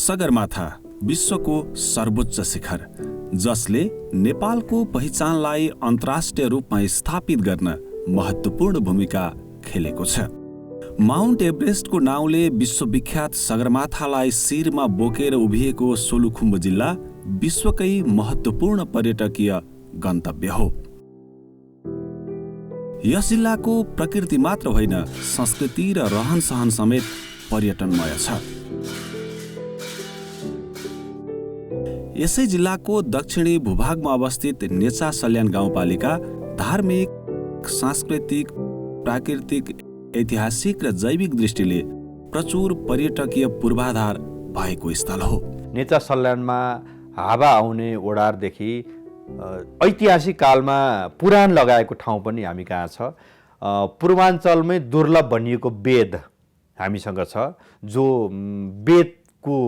सगरमाथा विश्वको सर्वोच्च शिखर जसले नेपालको पहिचानलाई अन्तर्राष्ट्रिय रूपमा स्थापित गर्न महत्त्वपूर्ण भूमिका खेलेको छ। माउन्ट एभरेस्टको नाउँले विश्वविख्यात सगरमाथालाई शिरमा बोकेर उभिएको सोलुखुम्बु जिल्ला विश्वकै महत्त्वपूर्ण पर्यटकीय गन्तव्य हो। यस जिल्लाको प्रकृति मात्र होइन, संस्कृति र रहनसहन समेत पर्यटनमय छ। यसै जिल्लाको दक्षिणी भूभागमा अवस्थित नेचा सल्यान गाउँपालिका धार्मिक, सांस्कृतिक, प्राकृतिक, ऐतिहासिक र जैविक दृष्टिले प्रचुर पर्यटकीय पूर्वाधार भएको स्थल हो। नेचा सल्यानमा हावा आउने ओडारदेखि ऐतिहासिक कालमा पुराण लगाएको ठाउँ पनि हामी कहाँ छ। पूर्वाञ्चलमै दुर्लभ भनिएको बेद हामीसँग छ, जो बेदको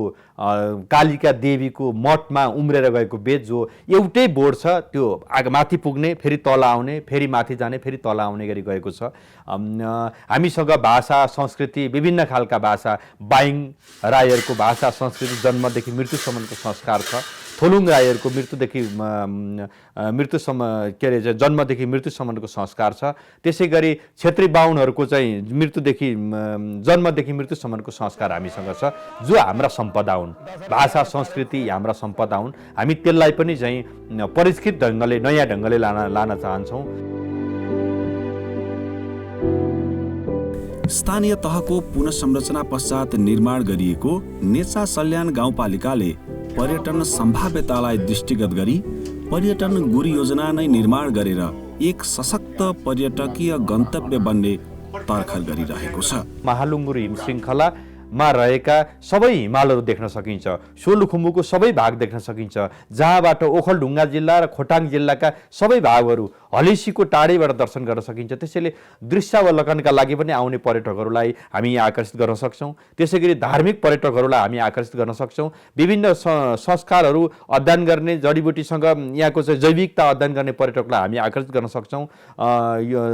कालिका देवीको मठमा उम्रेर गएको बेद, जो एउटै बोर्ड छ, त्यो माथि पुग्ने, फेरि तल आउने, फेरि माथि जाने, फेरि तल आउने गरी गएको छ। हामीसँग भाषा संस्कृति विभिन्न खालका भाषा, बाइङ राईहरूको भाषा संस्कृति जन्मदेखि मृत्युसम्मको संस्कार छ। थोलुङ राईहरूको जन्मदेखि मृत्युसम्मको संस्कार छ। त्यसै गरी क्षेत्री बाहुनहरूको चाहिँ जन्मदेखि मृत्युसम्मको संस्कार हामीसँग छ, जो हाम्रा सम्पदा हुन्। भाषा संस्कृति हाम्रा सम्पदा हुन्। हामी त्यसलाई पनि चाहिँ परिष्कृत ढङ्गले, नयाँ ढङ्गले लान चाहन्छौँ। स्थानीय तहको पुनर्संरचना पश्चात निर्माण गरिएको नेचा सल्यान गाउँपालिकाले पर्यटन सम्भाव्यतालाई दृष्टिगत गरी पर्यटन गुरु योजना नै निर्माण गरेर एक सशक्त पर्यटकीय गन्तव्य बन्ने तर्खर गरिरहेको छ। महालुङ्गुर हिम श्रृङ्खलामा रहेका सबै हिमालहरू देख्न सकिन्छ। सोलुखुम्बुको सबै भाग देख्न सकिन्छ, जहाँबाट ओखलढुङ्गा जिल्ला र खोटाङ जिल्लाका सबै भागहरू हलेसीको टाढैबाट दर्शन गर्न सकिन्छ। त्यसैले दृश्यावलोकनका लागि पनि आउने पर्यटकहरूलाई हामी यहाँ आकर्षित गर्न सक्छौँ। त्यसै गरी धार्मिक पर्यटकहरूलाई हामी आकर्षित गर्न सक्छौँ। विभिन्न संस्कारहरू अध्ययन गर्ने, जडीबुटीसँग यहाँको चाहिँ जैविकता अध्ययन गर्ने पर्यटकलाई हामी आकर्षित गर्न सक्छौँ।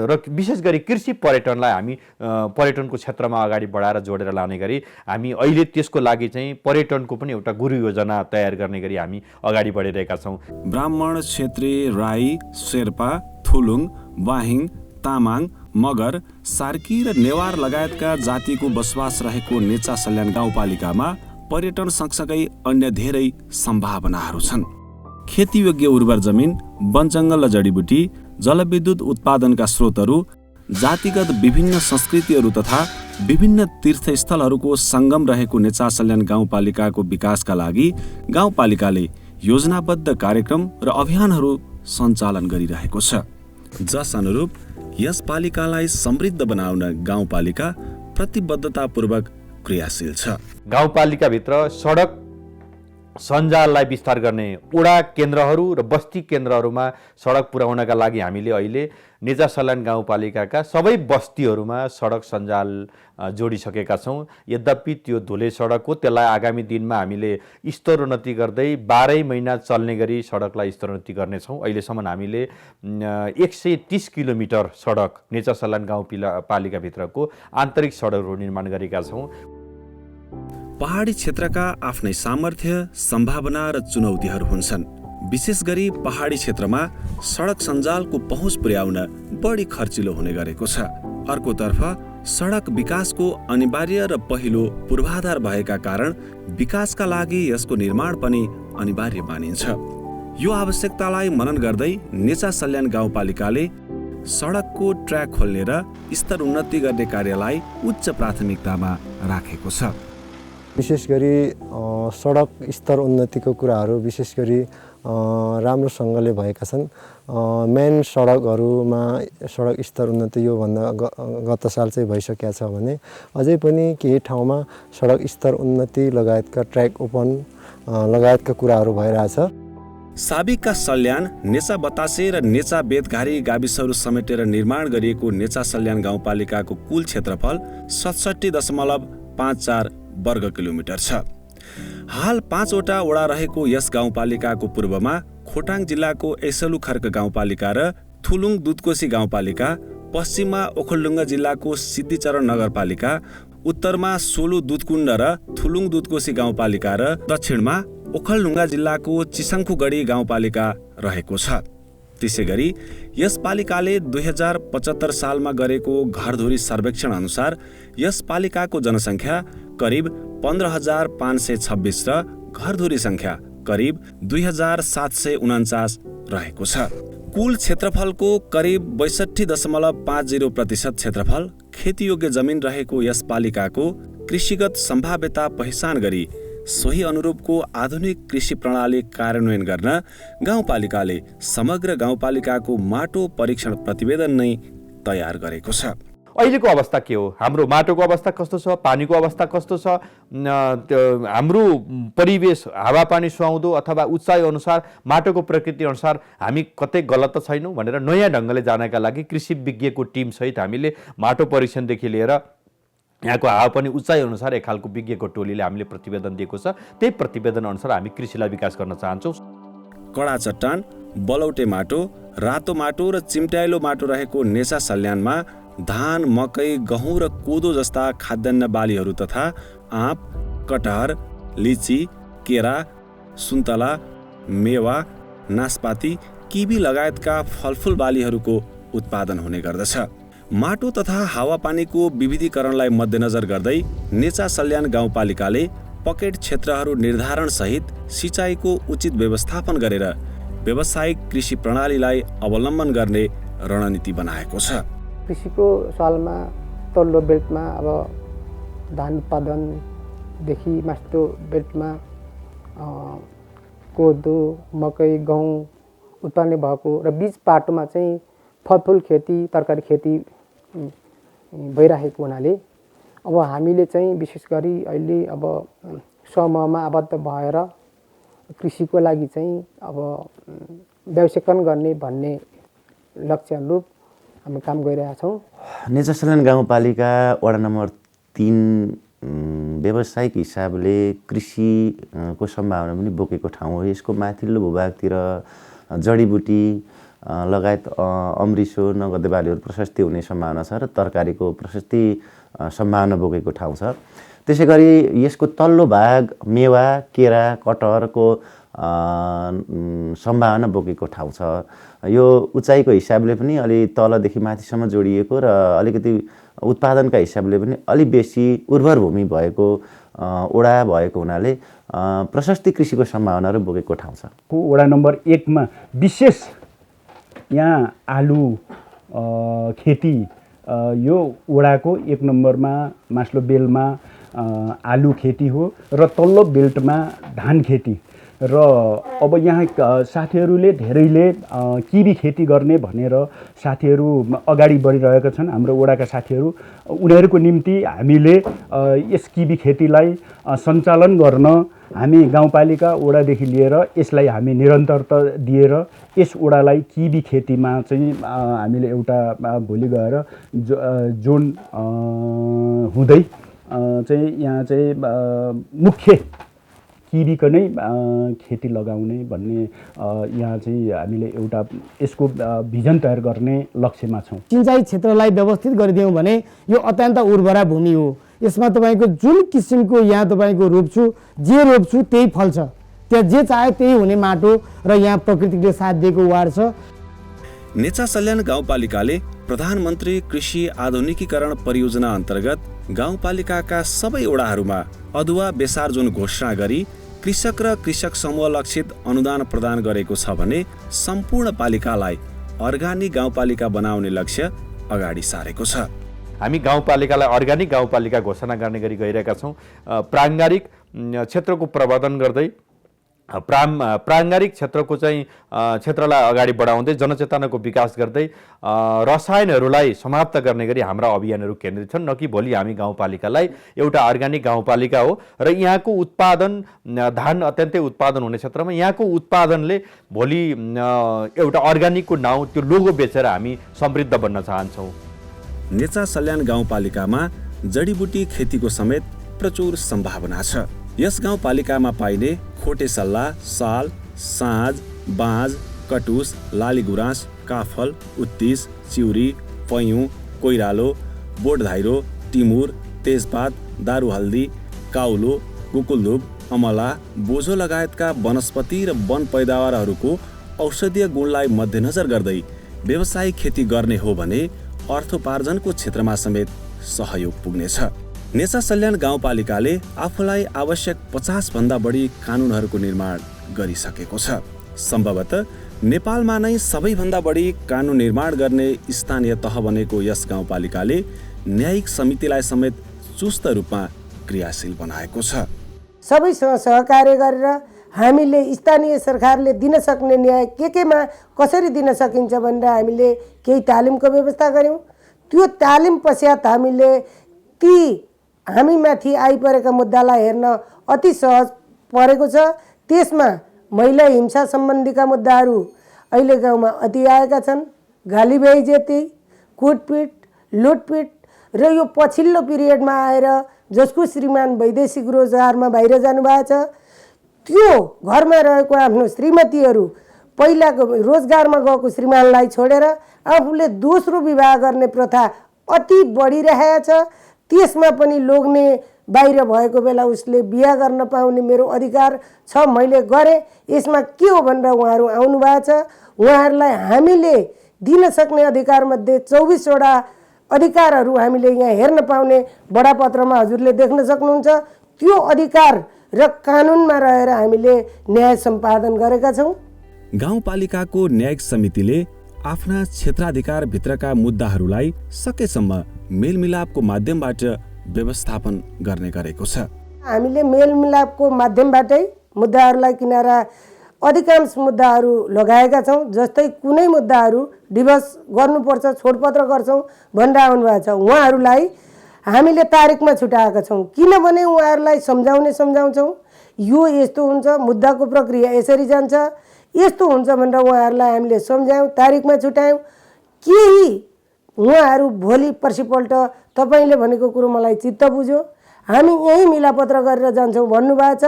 र विशेष गरी कृषि पर्यटनलाई हामी पर्यटनको क्षेत्रमा अगाडि बढाएर जोडेर लाने गरी हामी अहिले त्यसको लागि चाहिँ पर्यटनको पनि एउटा गुरु योजना तयार गर्ने गरी हामी अगाडि बढिरहेका छौँ। ब्राह्मण, क्षेत्री, राई, शेर्पा, थुलुङ, वाहिङ, तामाङ, मगर, सार्की र नेवार लगायतका जातिको बसोबास रहेको नेचा सल्यान गाउँपालिकामा पर्यटन सँगसँगै अन्य धेरै सम्भावनाहरू छन्। खेतीयोग्य उर्वर जमिन, वनजङ्गल र जडीबुटी, जलविद्युत उत्पादनका स्रोतहरू, जातिगत विभिन्न संस्कृतिहरू तथा विभिन्न तीर्थस्थलहरूको सङ्गम रहेको नेचा सल्यान गाउँपालिकाको विकासका लागि गाउँपालिकाले योजनाबद्ध कार्यक्रम र अभियानहरू सञ्चालन गरिरहेको छ। जस अनुरूप यस पालिकालाई समृद्ध बनाउन गाउँपालिका प्रतिबद्धतापूर्वक क्रियाशील छ। गाउँपालिकाभित्र सडक सञ्जाललाई विस्तार गर्ने ओडा केन्द्रहरू र बस्ती केन्द्रहरूमा सडक पुर्याउनका लागि हामीले अहिले नेचा सल्यान गाउँपालिकाका सबै बस्तीहरूमा सडक सञ्जाल जोडिसकेका छौँ। यद्यपि त्यो धुले सडक हो, त्यसलाई आगामी दिनमा हामीले स्तरोन्नति गर्दै 12 महिना चल्ने गरी सडकलाई स्तरोन्नति गर्नेछौँ। अहिलेसम्म हामीले 130 किलोमिटर सडक नेचा सल्यान गाउँपालिकाभित्रको आन्तरिक सडकहरू निर्माण गरेका छौँ। पहाडी क्षेत्रका आफ्नै सामर्थ्य, सम्भावना र चुनौतीहरू हुन्छन्। विशेष गरी पहाडी क्षेत्रमा सडक सञ्जालको पहुँच पुर्याउन बढी खर्चिलो हुने गरेको छ। अर्कोतर्फ सडक विकासको अनिवार्य र पहिलो पूर्वाधार भएका कारण विकासका लागि यसको निर्माण पनि अनिवार्य मानिन्छ। यो आवश्यकतालाई मनन गर्दै नेचा सल्यान गाउँपालिकाले सडकको ट्र्याक खोल्ने र स्तर उन्नति गर्ने कार्यलाई उच्च प्राथमिकतामा राखेको छ। विशेष गरी सडक स्तर उन्नतिको कुराहरू विशेष गरी राम्रोसँगले भएका छन्। मेन सडकहरूमा सडक स्तर उन्नति योभन्दा गत साल चाहिँ भइसकेको छ भने अझै पनि केही ठाउँमा सडक स्तर उन्नति लगायतका ट्र्याक ओपन लगायतका कुराहरू भइरहेछ। साबिकका सल्यान, नेचा बतासे र नेचा बेतघारी गाविसहरू समेटेर निर्माण गरिएको नेचा सल्यान गाउँपालिकाको कुल क्षेत्रफल 67.54 वर्ग किलोमिटर छ। हाल 5 वटा वडा रहेको यस गाउँपालिकाको पूर्वमा खोटाङ जिल्लाको एसलुखर्क गाउँपालिका र थुलुङ दुधकोशी गाउँपालिका, पश्चिममा ओखलढुङ्गा जिल्लाको सिद्धिचरण नगरपालिका, उत्तरमा सोलु दुधकुण्ड र थुलुङ दुधकोशी गाउँपालिका र दक्षिणमा ओखलढुङ्गा जिल्लाको चिसाङखुगढी गाउँपालिका रहेको छ। त्यसैगरी यस पालिकाले 2075 सालमा गरेको घरधुरी सर्वेक्षण अनुसार यस पालिकाको जनसङ्ख्या करिब 15,526 र घरधुरी सङ्ख्या करिब 2,749 रहेको छ। कुल क्षेत्रफलको करिब 62.50% क्षेत्रफल खेतीयोग्य जमिन रहेको यस पालिकाको कृषिगत सम्भाव्यता पहिचान गरी सोही अनुरूपको आधुनिक कृषि प्रणाली कार्यान्वयन गर्न गाउँपालिकाले समग्र गाउँपालिकाको माटो परीक्षण प्रतिवेदन नै तयार गरेको छ। अहिलेको अवस्था के हो? हाम्रो माटोको अवस्था कस्तो छ? पानीको अवस्था कस्तो छ? हाम्रो परिवेश हावापानी सुहाउँदो अथवा उचाइ अनुसार माटोको प्रकृति अनुसार हामी कतै गलत त छैनौँ भनेर नयाँ ढङ्गले जानका लागि कृषि विज्ञको टिम सहित हामीले माटो परीक्षणदेखि लिएर यहाँको हावापानी उचाइ अनुसार एक खालको विज्ञको टोलीले हामीले प्रतिवेदन दिएको छ। त्यही प्रतिवेदन अनुसार हामी कृषिलाई विकास गर्न चाहन्छौँ। कडा चट्टान, बलौटे माटो, रातो माटो र चिम्ट्याइलो माटो रहेको नेचा सल्यानमा धान, मकै, गहुँ र कोदो जस्ता खाद्यान्न बालीहरू तथा आँप, कटहर, लिची, केरा, सुन्तला, मेवा, नास्पाती, किवी लगायतका फलफुल बालीहरूको उत्पादन हुने गर्दछ। माटो तथा हावापानीको विविधीकरणलाई मध्यनजर गर्दै नेचा सल्यान गाउँपालिकाले पकेट क्षेत्रहरू निर्धारण सहित सिँचाइको उचित व्यवस्थापन गरेर व्यावसायिक कृषि प्रणालीलाई अवलम्बन गर्ने रणनीति बनाएको छ। कृषिको सालमा तल्लो बेल्टमा अब धान उत्पादनदेखि माथिल्लो बेल्टमा कोदो, मकै, गहुँ उत्पादन भएको र बीच पाटोमा चाहिँ फलफुल खेती, तरकारी खेती भइरहेको हुनाले अब हामीले चाहिँ विशेष गरी अहिले अब समूहमा आबद्ध भएर कृषिको लागि चाहिँ अब व्यवसायीकरण गर्ने भन्ने लक्ष्य अनुरूप हामी काम गरिरहेका छौँ। नेचा सल्यान गाउँपालिका वडा नम्बर 3 व्यावसायिक हिसाबले कृषिको सम्भावना पनि बोकेको ठाउँ हो। यसको माथिल्लो भूभागतिर जडीबुटी लगायत अमृसो, नगदे बालीहरू प्रशस्ति हुने सम्भावना छ र तरकारीको प्रशस्ति सम्भावना बोकेको ठाउँ छ। त्यसै गरी यसको तल्लो भाग मेवा, केरा, कटहरको सम्भावना बोकेको ठाउँ छ। यो उचाइको हिसाबले पनि अलि तलदेखि माथिसम्म जोडिएको र अलिकति उत्पादनका हिसाबले पनि अलि बेसी उर्वर भूमि भएको वडा भएको हुनाले प्रशस्ति कृषिको सम्भावनाहरू बोकेको ठाउँ छ। वडा नम्बर 1 मा विशेष यहाँ आलु खेती, यो वडाको 1 नम्बरमा मास्लो बेलमा आलु खेती हो र तल्लो बेल्टमा धान खेती। र अब यहाँ साथीहरूले धेरैले किवी खेती गर्ने भनेर साथीहरू अगाडि बढिरहेका छन्। हाम्रो वडाका साथीहरू, उनीहरूको निम्ति हामीले यस किवी खेतीलाई सञ्चालन गर्न हामी गाउँपालिका वडादेखि लिएर यसलाई हामी निरन्तरता दिएर यस वडालाई किवी खेतीमा चाहिँ हामीले एउटा भोलि गएर जोन हुँदै चाहिँ यहाँ चाहिँ मुख्य किवीको नै खेती लगाउने भन्ने यहाँ चाहिँ हामीले एउटा यसको भिजन तयार गर्ने लक्ष्यमा छौँ। सिँचाइ क्षेत्रलाई व्यवस्थित गरिदियौँ भने यो अत्यन्त उर्वरा भूमि हो। यसमा तपाईँको जुन किसिमको यहाँ तपाईँको रोप्छु, जे रोप्छु त्यही फल्छ, त्यहाँ जे चाह्यो त्यही हुने माटो र यहाँ प्रकृतिले साथ दिएको वाड छ। नेचा सल्यान गाउँपालिकाले प्रधानमन्त्री कृषि आधुनिकीकरण परियोजना अन्तर्गत गाउँपालिकाका सबै वडाहरूमा अदुवा बेसार जोन घोषणा गरी कृषक र कृषक समूह लक्षित अनुदान प्रदान गरेको छ भने सम्पूर्ण पालिकालाई अर्गानिक गाउँपालिका बनाउने लक्ष्य अगाडि सारेको छ। हामी गाउँपालिकालाई अर्गानिक गाउँपालिका घोषणा गर्ने गरी गइरहेका छौँ। प्राङ्गारिक क्षेत्रको प्रवर्धन गर्दै प्राङ्गारिक क्षेत्रको चाहिँ क्षेत्रलाई अगाडि बढाउँदै जनचेतनाको विकास गर्दै रसायनहरूलाई समाप्त गर्ने गरी हाम्रा अभियानहरू केन्द्रित छन्। न कि भोलि हामी गाउँपालिकालाई एउटा अर्गानिक गाउँपालिका हो र यहाँको उत्पादन धान अत्यन्तै उत्पादन हुने क्षेत्रमा यहाँको उत्पादनले भोलि एउटा अर्गानिकको नाउँ त्यो लोगो बेचेर हामी समृद्ध बन्न चाहन्छौँ। नेचा सल्यान गाउँपालिकामा जडीबुटी खेतीको समेत प्रचुर सम्भावना छ। यस गाउँपालिकामा पाइने खोटे सल्ला, साल, साँझ, बाँझ, कटुस, लालीगुराँस, काफल, उत्तिस, चिउरी, पयौँ, कोइरालो, बोटधाइरो, टिमुर, तेजपात, दारूहल्दी, काउलो, कुकुलधुप, अमला, बोझो लगायतका वनस्पति र वन पैदावारहरूको औषधीय गुणलाई मध्यनजर गर्दै व्यावसायिक खेती गर्ने हो भने अर्थोपार्जनको क्षेत्रमा समेत सहयोग पुग्नेछ। नेचा सल्यान गाउँपालिकाले आफूलाई आवश्यक 50 भन्दा बढी कानुनहरूको निर्माण गरिसकेको छ। सम्भवतः नेपालमा नै सबैभन्दा बढी कानुन निर्माण गर्ने स्थानीय तह बनेको यस गाउँपालिकाले न्यायिक समितिलाई समेत चुस्त रूपमा क्रियाशील बनाएको छ। सबैसँग सहकार्य गरेर हामीले स्थानीय सरकारले दिन सक्ने न्याय केमा कसरी दिन सकिन्छ भनेर हामीले केही तालिमको व्यवस्था गऱ्यौँ। त्यो तालिम पश्चात हामीले ती हामीमाथि आइपरेका मुद्दालाई हेर्न अति सहज परेको छ। त्यसमा महिला हिंसा सम्बन्धीका मुद्दाहरू अहिले गाउँमा अति आएका छन्। गाली बेइज्जती, कुटपिट, लुटपिट र यो पछिल्लो पिरियडमा आएर जसको श्रीमान वैदेशिक रोजगारमा बाहिर जानुभएको छ, त्यो घरमा रहेको आफ्नो श्रीमतीहरू पहिलाको रोजगारमा गएको श्रीमानलाई छोडेर आफूले दोस्रो विवाह गर्ने प्रथा अति बढिरहेको छ। त्यसमा पनि लोग्ने बाहिर भएको बेला उसले बिहा गर्न पाउने मेरो अधिकार छ, मैले गरेँ, यसमा के हो भनेर उहाँहरू आउनुभएको छ। उहाँहरूलाई हामीले दिन सक्ने अधिकारमध्ये 24 वटा अधिकारहरू हामीले यहाँ हेर्न पाउने बडापत्रमा हजुरले देख्न सक्नुहुन्छ। त्यो अधिकार र कानुनमा रहेर हामीले न्याय सम्पादन गरेका छौँ। गाउँपालिकाको न्यायिक समितिले आफ्ना क्षेत्राधिकारभित्रका मुद्दाहरूलाई सकेसम्म मेलमिलापको माध्यमबाट व्यवस्थापन गर्ने गरेको छ। हामीले मेलमिलापको माध्यमबाटै मुद्दाहरूलाई किनारा अधिकांश मुद्दाहरू लगाएका छौँ। जस्तै कुनै मुद्दाहरू डिभोर्स गर्नुपर्छ, छोडपत्र गर्छौँ भनेर आउनुभएको छ, उहाँहरूलाई हामीले तारिकमा छुटाएका छौँ। किनभने उहाँहरूलाई सम्झाउँछौँ यो यस्तो हुन्छ, मुद्दाको प्रक्रिया यसरी जान्छ, यस्तो हुन्छ भनेर उहाँहरूलाई हामीले सम्झायौँ, तारिकमा छुटायौँ। केही उहाँहरू भोलि पर्सिपल्ट तपाईँले भनेको कुरो मलाई चित्त बुझ्यो, हामी यहीँ मिलापत्र गरेर जान्छौँ भन्नुभएको छ।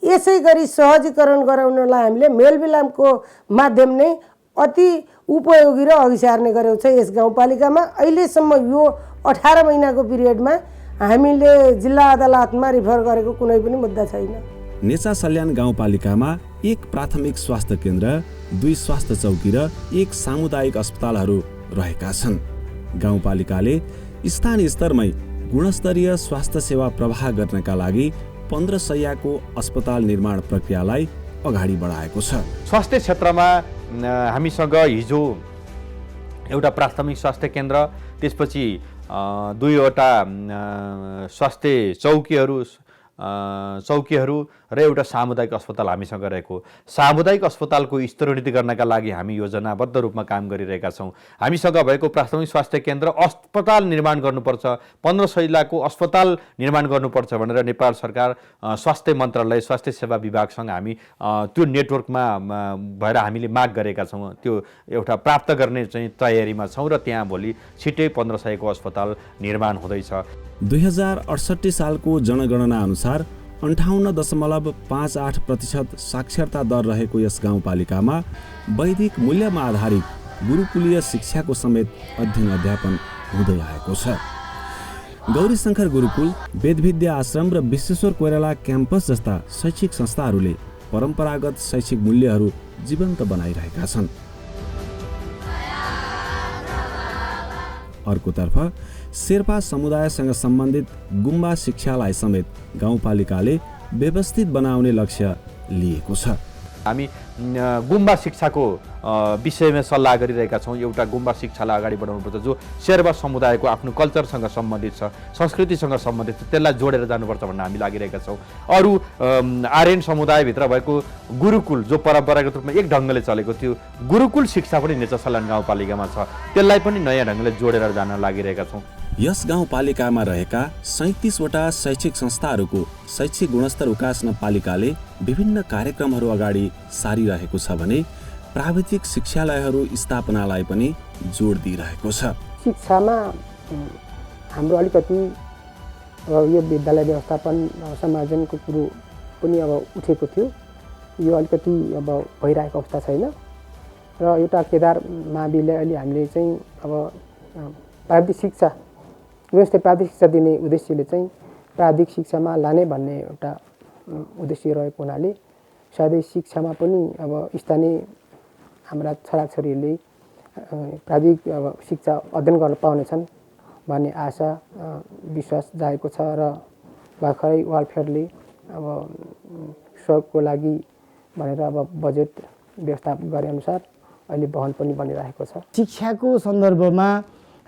यसै गरी सहजीकरण गराउनलाई हामीले मेलमिलापको माध्यम नै अति उपयोगी र अघि सार्ने गरेको छ यस गाउँपालिकामा। अहिलेसम्म यो 18 महिनाको पिरियडमा हामीले जिल्ला अदालतमा रिफर गरेको कुनै पनि मुद्दा छैन। नेचा सल्यान गाउँपालिकामा 1 प्राथमिक स्वास्थ्य केन्द्र, 2 स्वास्थ्य चौकी र 1 सामुदायिक अस्पतालहरू रहेका छन्। गाउँपालिकाले स्थानीय स्तरमै गुणस्तरीय स्वास्थ्य सेवा प्रवाह गर्नका लागि 15 शय्याको अस्पताल निर्माण प्रक्रियालाई अगाडि बढाएको छ। स्वास्थ्य क्षेत्रमा हामीसँग हिजो एउटा प्राथमिक स्वास्थ्य केन्द्र, त्यसपछि 2 वटा स्वास्थ्य चौकीहरू र एउटा सामुदायिक अस्पताल हामीसँग रहेको। सामुदायिक अस्पतालको स्तरोन्नति गर्नका लागि हामी योजनाबद्ध रूपमा काम गरिरहेका छौँ। हामीसँग भएको प्राथमिक स्वास्थ्य केन्द्र अस्पताल निर्माण गर्नुपर्छ, 15 शय्याको अस्पताल निर्माण गर्नुपर्छ भनेर नेपाल सरकार स्वास्थ्य मन्त्रालय स्वास्थ्य सेवा विभागसँग हामी त्यो नेटवर्कमा भएर हामीले माग गरेका छौँ। त्यो एउटा प्राप्त गर्ने चाहिँ तयारीमा छौँ र त्यहाँ भोलि छिट्टै 15 शय्याको अस्पताल निर्माण हुँदैछ। 2068 सालको जनगणना अनुसार 58.58% साक्षरता दर रहेको यस गाउँपालिकामा वैदिक मूल्यमा आधारित गुरुकुलीय शिक्षाको समेत अध्ययन अध्यापन हुँदै आएको छ। गौरीशङ्कर गुरुकुल, वेदविद्या आश्रम र विश्वेश्वर कोइराला क्याम्पस जस्ता शैक्षिक संस्थाहरूले परम्परागत शैक्षिक मूल्यहरू जीवन्त बनाइरहेका छन्। अर्कोतर्फ शेर्पा समुदायसँग सम्बन्धित गुम्बा शिक्षालाई समेत गाउँपालिकाले व्यवस्थित बनाउने लक्ष्य लिएको छ। हामी गुम्बा शिक्षाको विषयमा सल्लाह गरिरहेका छौँ। एउटा गुम्बा शिक्षालाई अगाडि बढाउनुपर्छ जो शेर्पा समुदायको आफ्नो कल्चरसँग सम्बन्धित छ, संस्कृतिसँग सम्बन्धित छ, त्यसलाई जोडेर जानुपर्छ भन्ने हामी लागिरहेका छौँ। अरू आर्यन समुदायभित्र भएको गुरुकुल जो परम्परागत रूपमा एक ढङ्गले चलेको थियो, गुरुकुल शिक्षा पनि नेचा सल्यान गाउँपालिकामा छ, त्यसलाई पनि नयाँ ढङ्गले जोडेर जान लागिरहेका छौँ। यस गाउँपालिकामा रहेका 37 वटा शैक्षिक संस्थाहरूको शैक्षिक गुणस्तर उकास्न पालिकाले विभिन्न कार्यक्रमहरू अगाडि सारिरहेको छ भने प्राविधिक शिक्षालयहरू स्थापनालाई पनि जोड दिइरहेको छ। शिक्षामा हाम्रो अलिकति यो विद्यालय व्यवस्थापन समायोजनको कुरो पनि अब उठेको थियो। यो अलिकति अब भइरहेको अवस्था छैन र एउटा केदार महाविद्यालय अहिले हामीले चाहिँ अब प्राविधिक शिक्षा जस्तै प्राविधिक शिक्षा दिने उद्देश्यले चाहिँ प्राविधिक शिक्षामा लाने भन्ने एउटा उद्देश्य रहेको हुनाले सायदै शिक्षामा पनि अब स्थानीय हाम्रा छोराछोरीहरूले प्राविधिक शिक्षा अध्ययन गर्न पाउनेछन् भन्ने आशा विश्वास जागेको छ र भर्खरै वालफेयरले अब सहयोगको लागि भनेर अब बजेट व्यवस्थापन गरे अनुसार अहिले बहन पनि बनिरहेको छ। शिक्षाको सन्दर्भमा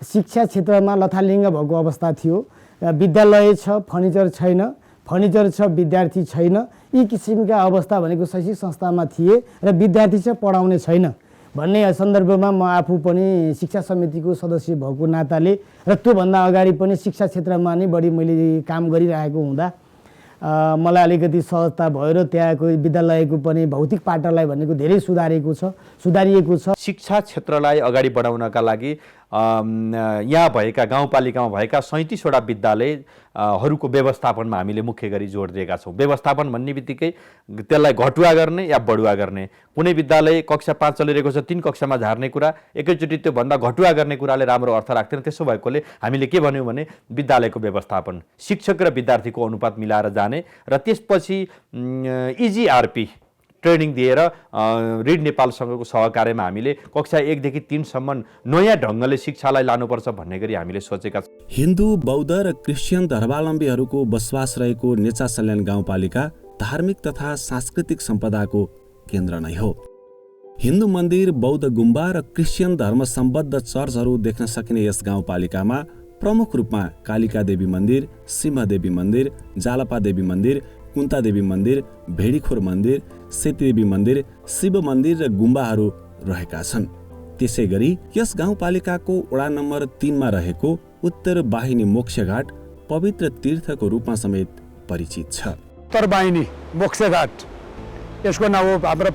शिक्षा क्षेत्रमा लथालिङ्ग भएको अवस्था थियो। विद्यालय छ, फर्निचर छैन, फर्निचर छ, विद्यार्थी छैन। यी किसिमका अवस्था भनेको शैक्षिक संस्थामा थिए र विद्यार्थी चाहिँ पढाउने छैन भन्ने सन्दर्भमा म आफू पनि शिक्षा समितिको सदस्य भएको नाताले र त्योभन्दा अगाडि पनि शिक्षा क्षेत्रमा नै बढी मैले काम गरिरहेको हुँदा मलाई अलिकति सहजता भयो र त्यहाँको विद्यालयको पनि भौतिक पाटालाई भनेको धेरै सुधारिएको छ। शिक्षा क्षेत्रलाई अगाडि बढाउनका लागि यहाँ भएका गाउँपालिकामा भएका 37वटा विद्यालयहरूको व्यवस्थापनमा हामीले मुख्य गरी जोड दिएका छौँ। व्यवस्थापन भन्ने बित्तिकै त्यसलाई घटुवा गर्ने या बढुवा गर्ने। कुनै विद्यालय कक्षा 5 चलिरहेको छ 3 कक्षामा झार्ने कुरा एकैचोटि त्योभन्दा घटुवा गर्ने कुराले राम्रो अर्थ राख्दैन। त्यसो भएकोले हामीले के भन्यौँ भने विद्यालयको व्यवस्थापन, शिक्षक र विद्यार्थीको अनुपात मिलाएर जाने र त्यसपछि इजिआरपी ट्रेनिङ दिएर रिड नेपालसँगको सहकार्यमा हामीले कक्षा 1 देखि 3 सम्म नयाँ ढङ्गले शिक्षालाई लानुपर्छ भन्ने गरी हामीले सोचेका छौँ। हिन्दू, बौद्ध र क्रिस्चियन धर्मावलम्बीहरूको बसोबास रहेको नेचा सल्यान गाउँपालिका धार्मिक तथा सांस्कृतिक सम्पदाको केन्द्र नै हो। हिन्दू मन्दिर, बौद्ध गुम्बा र क्रिस्चियन धर्म सम्बद्ध चर्चहरू देख्न सकिने यस गाउँपालिकामा प्रमुख रूपमा कालिका देवी मन्दिर, सिंहदेवी मन्दिर, जालपा देवी मन्दिर, कुन्ता देवी मन्दिर, भेडीखोर मन्दिर, सेतीदेवी मन्दिर, शिव मन्दिर र गुम्बाहरू रहेका छन्। त्यसै गरी यस गाउँपालिकाको वडा नम्बर 3 मा रहेको उत्तर वाहिनी मोक्षघाट पवित्र तीर्थको रूपमा समेत परिचित छ। उत्तर वाहिनी मोक्षघाट यसको नाम हो। हाम्रो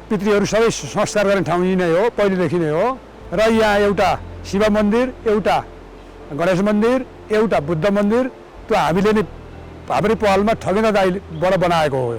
पितृहरू सबै संस्कार गर्ने ठाउँ यही नै हो, पहिलेदेखि नै हो। र यहाँ एउटा शिव मन्दिर, एउटा गणेश मन्दिर, एउटा बुद्ध मन्दिर, त्यो हामीले नै हाम्रै पहलमा ठगेना दाइबाट बनाएको हो।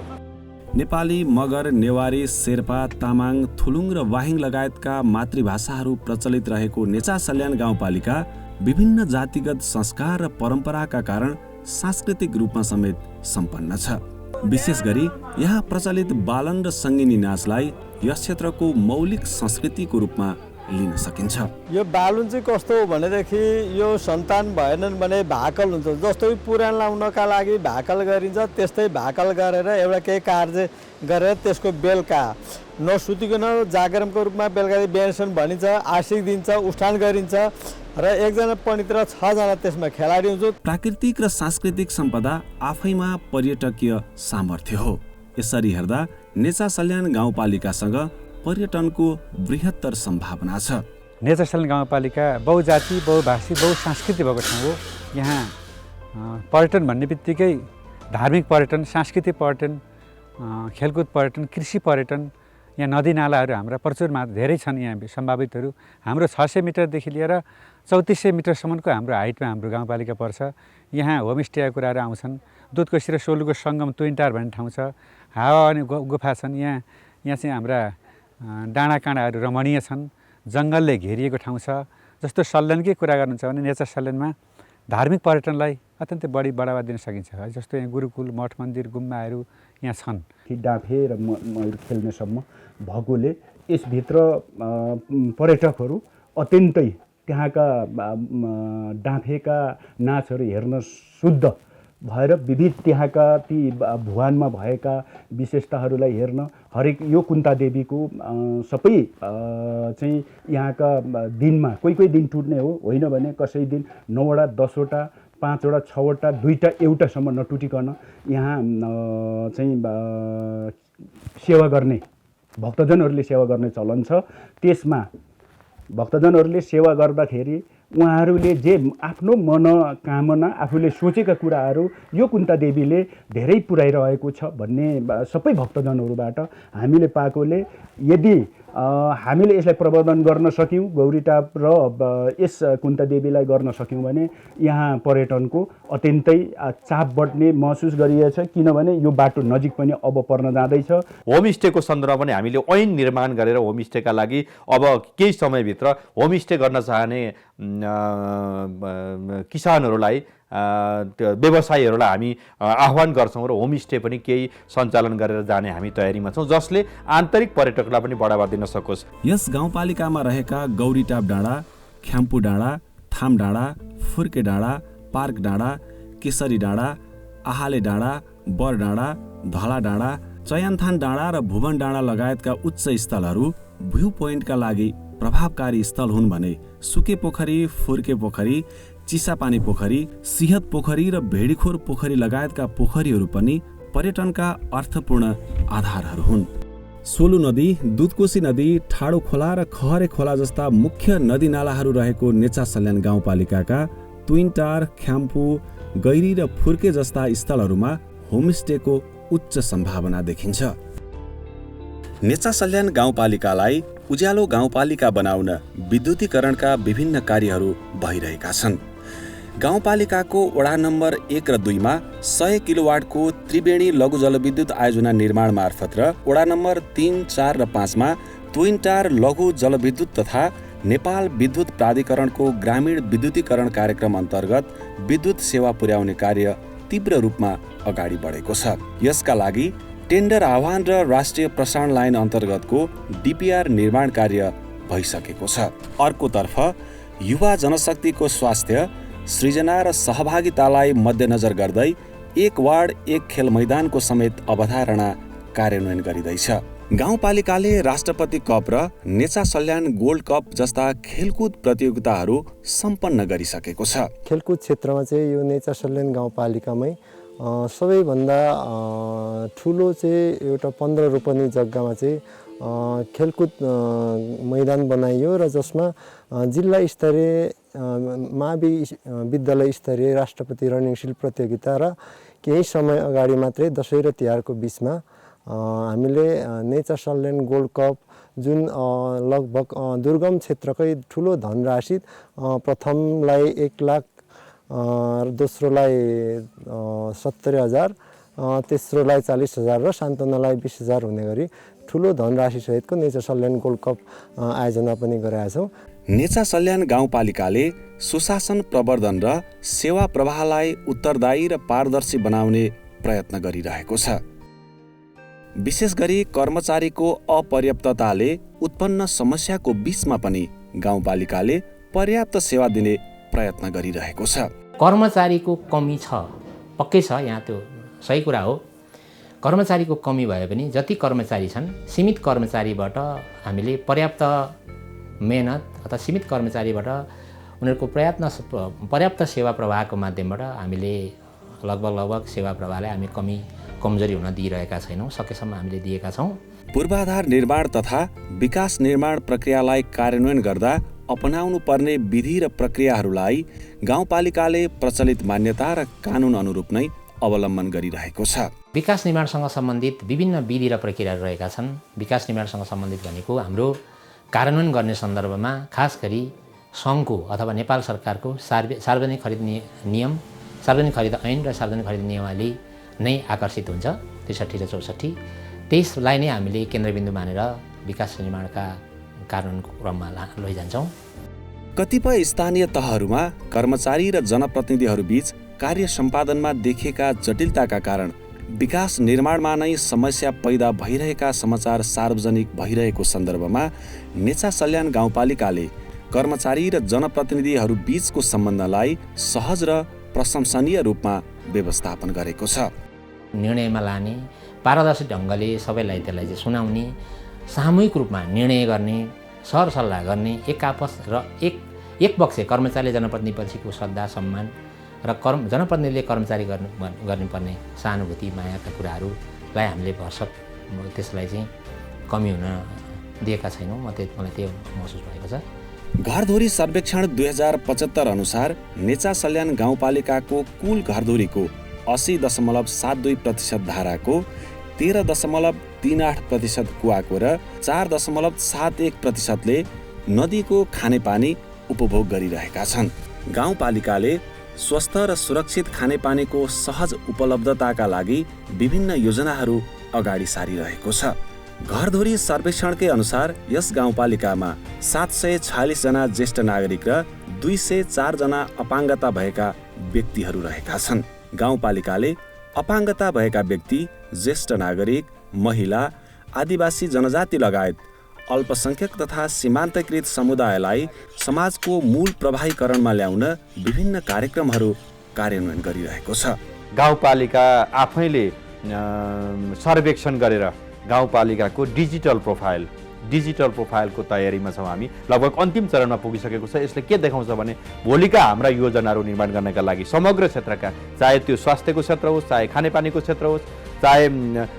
नेपाली, मगर, नेवारी, शेर्पा, तामाङ, थुलुङ र वाहिङ लगायतका मातृभाषाहरू प्रचलित रहेको नेचा सल्यान गाउँपालिका विभिन्न जातिगत संस्कार र परम्पराका कारण सांस्कृतिक रूपमा समेत सम्पन्न छ। विशेष गरी यहाँ प्रचलित बालन र सङ्गिनी नाचलाई यस क्षेत्रको मौलिक संस्कृतिको रूपमा लिन सकिन्छ। यो बालुन चाहिँ कस्तो हो भनेदेखि यो सन्तान भएनन् भने भाकल हुन्छ। जस्तो पुराण लाउनका लागि भाकल गरिन्छ, त्यस्तै भाकल गरेर एउटा केही कार्य गरेर त्यसको बेलुका नसुतिकन जागरणको रूपमा बेलुका बिहानसम्म भनिन्छ, आशिक दिन्छ, उठान गरिन्छ र एकजना पण्डित र 6 जना त्यसमा खेलाडी हुन्छ। प्राकृतिक र सांस्कृतिक सम्पदा आफैमा पर्यटकीय सामर्थ्य हो। यसरी हेर्दा नेचा सल्यान गाउँपालिकासँग पर्यटनको बृहत्तर सम्भावना छ। नेचा सल्यान गाउँपालिका बहुजाति, बहुभाषी, बहुसांस्कृतिक भएको ठाउँ हो। यहाँ पर्यटन भन्ने बित्तिकै धार्मिक पर्यटन, सांस्कृतिक पर्यटन, खेलकुद पर्यटन, कृषि पर्यटन, यहाँ नदीनालाहरू हाम्रा प्रचुर धेरै छन्। यहाँ सम्भावितहरू हाम्रो 600 मिटरदेखि लिएर 3400 मिटरसम्मको हाम्रो हाइटमा हाम्रो गाउँपालिका पर्छ। यहाँ होमस्टेका कुराहरू आउँछन्। दुधकोशी र सोलुको सङ्गम ट्विन्टार भन्ने ठाउँ छ। हावा अनि गुफा छन्। यहाँ चाहिँ हाम्रा डाँडाकाँडाहरू रमणीय छन्। जङ्गलले घेरिएको ठाउँ छ। जस्तो सल्यानकै कुरा गर्नुहुन्छ भने नेचा सल्यानमा धार्मिक पर्यटनलाई अत्यन्तै बढी बढावा दिन सकिन्छ। जस्तो यहाँ गुरुकुल, मठ मन्दिर, गुम्बाहरू यहाँ छन्। डाँफे र मयूर खेल्नेसम्म भएकोले यसभित्र पर्यटकहरू अत्यन्तै त्यहाँका डाँफेका नाचहरू हेर्न शुद्ध भएर विविध त्यहाँका ती भुवानमा भएका विशेषताहरूलाई हेर्न हरेक यो कुन्ता देवीको सबै चाहिँ यहाँका दिनमा कोही दिन टुट्ने हो, होइन भने कसै दिन 9वटा, 10वटा, 5वटा, 6वटा, 2टा, एउटासम्म नटुटिकन यहाँ चाहिँ सेवा गर्ने भक्तजनहरूले सेवा गर्ने चलन छ। त्यसमा भक्तजनहरूले सेवा गर्दाखेरि उहाँहरूले जे आफ्नो मनोकामना आफूले सोचेका कुराहरू यो कुन्ता देवीले धेरै पुर्याइरहेको छ भन्ने सबै भक्तजनहरूबाट हामीले पाएकोले यदि हामीले यसलाई प्रवर्धन गर्न सक्यौँ, गौरीटाप र यस कुन्ता देवीलाई गर्न सक्यौँ भने यहाँ पर्यटनको अत्यन्तै चाप बढ्ने महसुस गरिएछ, किनभने यो बाटो नजिक पनि अब पर्न जाँदैछ। होमस्टेको सन्दर्भमा पनि हामीले ऐन निर्माण गरेर होमस्टेका लागि अब केही समयभित्र होमस्टे गर्न चाहने किसानहरूलाई, व्यवसायीहरूलाई हामी आह्वान गर्छौँ र होमस्टे पनि केही सञ्चालन गरेर जाने हामी तयारीमा छौँ, जसले आन्तरिक पर्यटकलाई पनि बढावा दिन सकोस्। यस गाउँपालिकामा रहेका गौरीटाप डाँडा, ख्याम्पु डाँडा, थाम डाँडा, फुर्के डाँडा, पार्क डाँडा, केसरी डाँडा, आहाले डाँडा, बर डाँडा, धला डाँडा, चयनथान डाँडा र भुवन डाँडा लगायतका उच्च स्थलहरू भ्यू पोइन्टका लागि प्रभावकारी स्थल हुन् भने सुके पोखरी, फुर्के पोखरी, चिसापानी पोखरी, सिहत पोखरी र भेडीखोर पोखरी लगायतका पोखरीहरू पनि पर्यटनका अर्थपूर्ण आधारहरू हुन्। सोलु नदी, दुधकोशी नदी, ठाडो खोला र खहरे खोला जस्ता मुख्य नदीनालाहरू रहेको नेचा सल्यान गाउँपालिकाका तुइनटार, ख्याम्पु, गैरी र फुर्के जस्ता स्थलहरूमा होमस्टेको उच्च सम्भावना देखिन्छ। नेचा सल्यान गाउँपालिकालाई उज्यालो गाउँपालिका बनाउन विद्युतीकरणका विभिन्न कार्यहरू भइरहेका छन्। गाउँपालिकाको वडा नम्बर 1 र 2 मा 100 किलोवाटको त्रिवेणी लघु जलविद्युत आयोजना निर्माण मार्फत र वडा नम्बर 3, 4 र 5 मा तुइनटार लघु जलविद्युत तथा नेपाल विद्युत प्राधिकरणको ग्रामीण विद्युतीकरण कार्यक्रम अन्तर्गत विद्युत सेवा पुर्याउने कार्य तीव्र रूपमा अगाडि बढेको छ। यसका लागि टेन्डर आह्वान र राष्ट्रिय प्रसारण लाइन अन्तर्गतको डिपिआर निर्माण कार्य भइसकेको छ। अर्कोतर्फ युवा जनशक्तिको स्वास्थ्य, सृजना र सहभागितालाई मध्यनजर गर्दै 1 वार्ड 1 खेल मैदानको समेत अवधारणा कार्यान्वयन गरिँदैछ। गाउँपालिकाले राष्ट्रपति कप र नेचा सल्यान गोल्ड कप जस्ता खेलकुद प्रतियोगिताहरू सम्पन्न गरिसकेको छ। खेलकुद क्षेत्रमा चाहिँ यो नेचा सल्यान गाउँपालिकामै सबैभन्दा ठुलो चाहिँ एउटा 15 रोपनी जग्गामा चाहिँ खेलकुद मैदान बनाइयो र जसमा जिल्ला स्तरीय विद्यालय स्तरीय राष्ट्रपति रनिङ सिल्ड प्रतियोगिता र केही समय अगाडि मात्रै दसैँ र तिहारको बिचमा हामीले नेचा सल्यान गोल्ड कप जुन लगभग दुर्गम क्षेत्रकै ठुलो धनराशि, प्रथमलाई 1 लाख, दोस्रोलाई 70,000, तेस्रोलाई 40,000 र सान्तवनालाई 20,000 हुने गरी ठुलो धनराशि सहितको नेचा सल्यान गोल्ड कप आयोजना पनि गरेका छौँ। नेचा सल्यान गाउँपालिकाले सुशासन प्रवर्धन र सेवा प्रवाहलाई उत्तरदायी र पारदर्शी बनाउने प्रयत्न गरिरहेको छ। विशेष गरी कर्मचारीको अपर्याप्तताले उत्पन्न समस्याको बीचमा पनि गाउँपालिकाले पर्याप्त सेवा दिने प्रयत्न गरिरहेको छ। कर्मचारीको कमी छ, पक्कै छ, यहाँ त्यो सही कुरा हो। कर्मचारीको कमी भए पनि जति कर्मचारी छन्, सीमित कर्मचारीबाट हामीले पर्याप्त मेहनत अथवा सीमित कर्मचारीबाट उनीहरूको पर्याप्त सेवा प्रवाहको माध्यमबाट हामीले लगभग सेवा प्रवाहलाई हामी कमजोरी हुन दिइरहेका छैनौँ, सकेसम्म हामीले दिएका छौँ। पूर्वाधार निर्माण तथा विकास निर्माण प्रक्रियालाई कार्यान्वयन गर्दा अपनाउनु पर्ने विधि र प्रक्रियाहरूलाई गाउँपालिकाले प्रचलित मान्यता र कानुन अनुरूप नै अवलम्बन गरिरहेको छ। विकास निर्माणसँग सम्बन्धित विभिन्न विधि र प्रक्रियाहरू रहेका छन्। विकास निर्माणसँग सम्बन्धित भनेको हाम्रो कार्यान्वयन गर्ने सन्दर्भमा खास गरी सङ्घको अथवा नेपाल सरकारको सार्वजनिक खरिद नियम, सार्वजनिक खरिद ऐन र सार्वजनिक खरिद नियमावली नै आकर्षित हुन्छ, 63 र 64। त्यसलाई नै हामीले केन्द्रबिन्दु मानेर विकास निर्माणका कार्यान्वयनको क्रममा लैजान्छौँ। कतिपय स्थानीय तहहरूमा कर्मचारी र जनप्रतिनिधिहरूबीच कार्य सम्पादनमा देखिएका जटिलताका कारण विकास निर्माणमा नै समस्या पैदा भइरहेका समाचार सार्वजनिक भइरहेको सन्दर्भमा नेचा सल्यान गाउँपालिकाले कर्मचारी र जनप्रतिनिधिहरू बीचको सम्बन्धलाई सहज र प्रशंसनीय रूपमा व्यवस्थापन गरेको छ। निर्णयमा लाने, पारदर्शी ढङ्गले सबैलाई त्यसलाई चाहिँ सुनाउने, सामूहिक रूपमा निर्णय गर्ने, सरसल्लाह गर्ने, एक आपस र एक पक्ष कर्मचारीले जनप्रतिनिधिपछिको श्रद्धा सम्मान र जनप्रतिनिधिले कर्मचारी गर्नुपर्ने सहानुभूति मायाका कुराहरूलाई हामीले भरसक त्यसलाई चाहिँ कमी हुन दिएका छैनौँ। मलाई त्यो महसुस भएको छ। घरधुरी सर्वेक्षण 2075 अनुसार नेचा सल्यान गाउँपालिकाको कुल घरधुरीको 80.72% धाराको 13.38% कुवाको र 4.71%ले नदीको खानेपानी उपभोग गरिरहेका छन्। गाउँपालिकाले स्वस्थ र सुरक्षित खानेपानीको सहज उपलब्धताका लागि विभिन्न योजनाहरू अगाडि सारिरहेको छ। घरधुरी सर्वेक्षणकै अनुसार यस गाउँपालिकामा 746 जना ज्येष्ठ नागरिक र 204 जना अपाङ्गता भएका व्यक्तिहरू रहेका छन्। गाउँपालिकाले अपाङ्गता भएका व्यक्ति, ज्येष्ठ नागरिक, महिला, आदिवासी जनजाति लगायत अल्पसंख्यक तथा सीमान्तकृत समुदायलाई समाजको मूल प्रवाहीकरणमा ल्याउन विभिन्न कार्यक्रमहरू कार्यान्वयन गरिरहेको छ। गाउँपालिका आफैले सर्वेक्षण गरेर गाउँपालिकाको डिजिटल प्रोफाइलको तयारीमा छौँ हामी। लगभग अन्तिम चरणमा पुगिसकेको छ। यसले के देखाउँछ भने भोलिका हाम्रा योजनाहरू निर्माण गर्नका लागि समग्र क्षेत्रका, चाहे त्यो स्वास्थ्यको क्षेत्र होस्, चाहे खानेपानीको क्षेत्र होस्, चाहे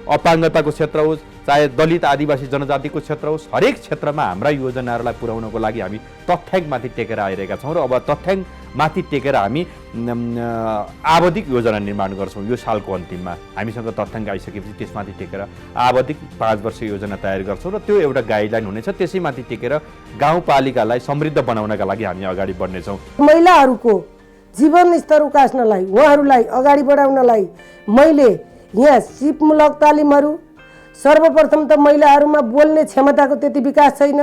अपाङ्गताको क्षेत्र होस्, चाहे दलित आदिवासी जनजातिको क्षेत्र होस्, हरेक क्षेत्रमा हाम्रा योजनाहरूलाई पुर्याउनको लागि हामी तथ्याङ्कमाथि टेकेर आइरहेका छौँ र अब तथ्याङ्कमाथि टेकेर हामी आवधिक योजना निर्माण गर्छौँ। यो सालको अन्तिममा हामीसँग तथ्याङ्क आइसकेपछि त्यसमाथि टेकेर आवधिक 5 वर्ष योजना तयार गर्छौँ र त्यो एउटा गाइडलाइन हुनेछ। त्यसैमाथि टेकेर गाउँपालिकालाई समृद्ध बनाउनका लागि हामी अगाडि बढ्नेछौँ। महिलाहरूको जीवन स्तर उकास्नलाई, उहाँहरूलाई अगाडि बढाउनलाई मैले यहाँ सिपमूलक तालिमहरू, सर्वप्रथम त महिलाहरूमा बोल्ने क्षमताको त्यति विकास छैन,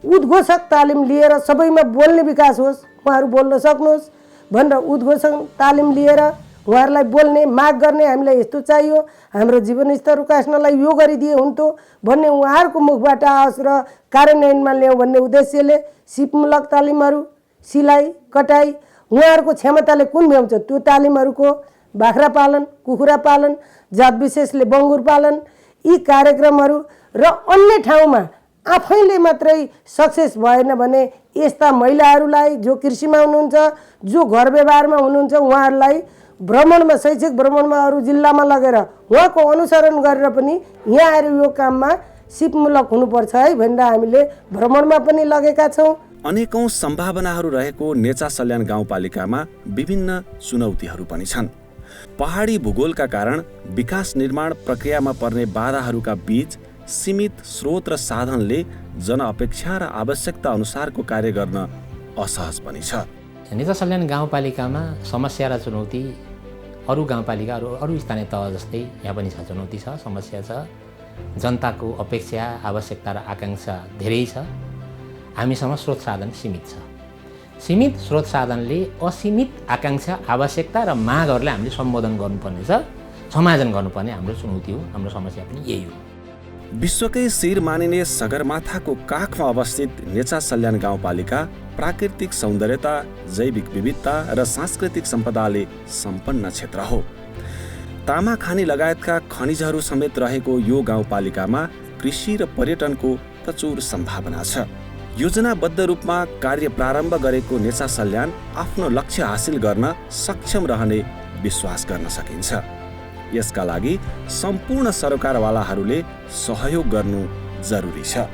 उद्घोषक तालिम लिएर सबैमा बोल्ने विकास होस्, उहाँहरू बोल्न सक्नुहोस् भनेर उद्घोषक तालिम लिएर उहाँहरूलाई बोल्ने माग गर्ने, हामीलाई यस्तो चाहियो, हाम्रो जीवनस्तर उकास्नलाई यो गरिदिए हुन्थ्यो भन्ने उहाँहरूको मुखबाट आओस् र कार्यान्वयनमा ल्याउँ भन्ने उद्देश्यले सिपमूलक तालिमहरू, सिलाइ कटाइ, उहाँहरूको क्षमताले कुन भ्याउँछ त्यो तालिमहरूको, बाख्रा पालन, कुखुरा पालन, जात विशेषले बङ्गुर पालन, यी कार्यक्रमहरू र अन्य ठाउँमा आफैले मात्रै सक्सेस भएन भने यस्ता महिलाहरूलाई जो कृषिमा हुनुहुन्छ, जो घर व्यवहारमा हुनुहुन्छ, उहाँहरूलाई भ्रमणमा, शैक्षिक भ्रमणमा अरू जिल्लामा लगेर उहाँको अनुसरण गरेर पनि यहाँ आएर यो काममा सिपमूलक हुनुपर्छ है भनेर हामीले भ्रमणमा पनि लगेका छौँ। अनेकौं सम्भावनाहरू रहेको नेचा सल्यान गाउँपालिकामा विभिन्न चुनौतीहरू पनि छन्। पहाडी भूगोलका कारण विकास निर्माण प्रक्रियामा पर्ने बाधाहरूका बीच सीमित स्रोत र साधनले जनअपेक्षा र आवश्यकता अनुसारको कार्य गर्न असहज पनि छ। नेचा सल्यान गाउँपालिकामा समस्या र चुनौती अरू गाउँपालिका, अरू स्थानीय तह जस्तै यहाँ पनि छ। चुनौती छ, समस्या छ, जनताको अपेक्षा, आवश्यकता र आकाङ्क्षा धेरै छ। हामीसँग स्रोत साधन सीमित छ। सीमित स्रोत साधनले असीमित आकाङ्क्षा, आवश्यकता र मागहरूलाई हामीले सम्बोधन गर्नुपर्ने छ, समायोजन गर्नुपर्ने हाम्रो चुनौती हो। हाम्रो समस्या पनि यही हो। विश्वकै शिर मानिने सगरमाथाको काखमा अवस्थित नेचा सल्यान गाउँपालिका प्राकृतिक सौन्दर्यता, जैविक विविधता र सांस्कृतिक सम्पदाले सम्पन्न क्षेत्र हो। तामाखानी लगायतका खनिजहरू समेत रहेको यो गाउँपालिकामा कृषि र पर्यटनको प्रचुर सम्भावना छ। योजनाबद्ध रूपमा कार्य प्रारम्भ गरेको नेचा सल्यान आफ्नो लक्ष्य हासिल गर्न सक्षम रहने विश्वास गर्न सकिन्छ। यसका लागि सम्पूर्ण सरकारवालाहरूले सहयोग गर्नु जरुरी छ।